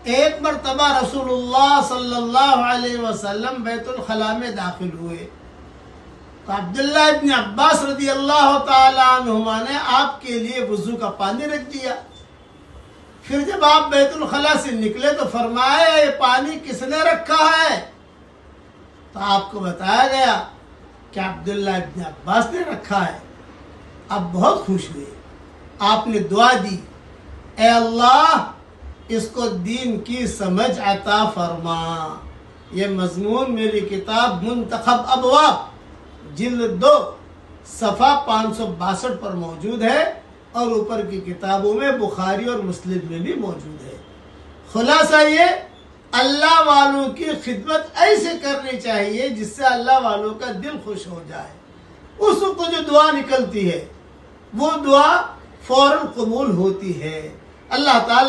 ایک مرتبہ رسول اللہ صلی اللہ علیہ وسلم بیت الخلاء میں داخل ہوئے تو عبداللہ ابن عباس رضی اللہ تعالیٰ عنہما نے آپ کے لیے وضو کا پانی رکھ دیا۔ پھر جب آپ بیت الخلاء سے نکلے تو فرمایا یہ پانی کس نے رکھا ہے؟ تو آپ کو بتایا گیا کہ عبداللہ ابن عباس نے رکھا ہے۔ آپ بہت خوش ہوئے، آپ نے دعا دی، اے اللہ اس کو دین کی سمجھ عطا فرما۔ یہ مضمون میری کتاب منتخب ابواب جلد 2 صفحہ 562 پر موجود ہے، اور اوپر کی کتابوں میں بخاری اور مسلم میں بھی موجود ہے۔ خلاصہ یہ، اللہ والوں کی خدمت ایسے کرنی چاہیے جس سے اللہ والوں کا دل خوش ہو جائے۔ اس کو جو دعا نکلتی ہے وہ دعا فوراً قبول ہوتی ہے۔ اللہ تعالیٰ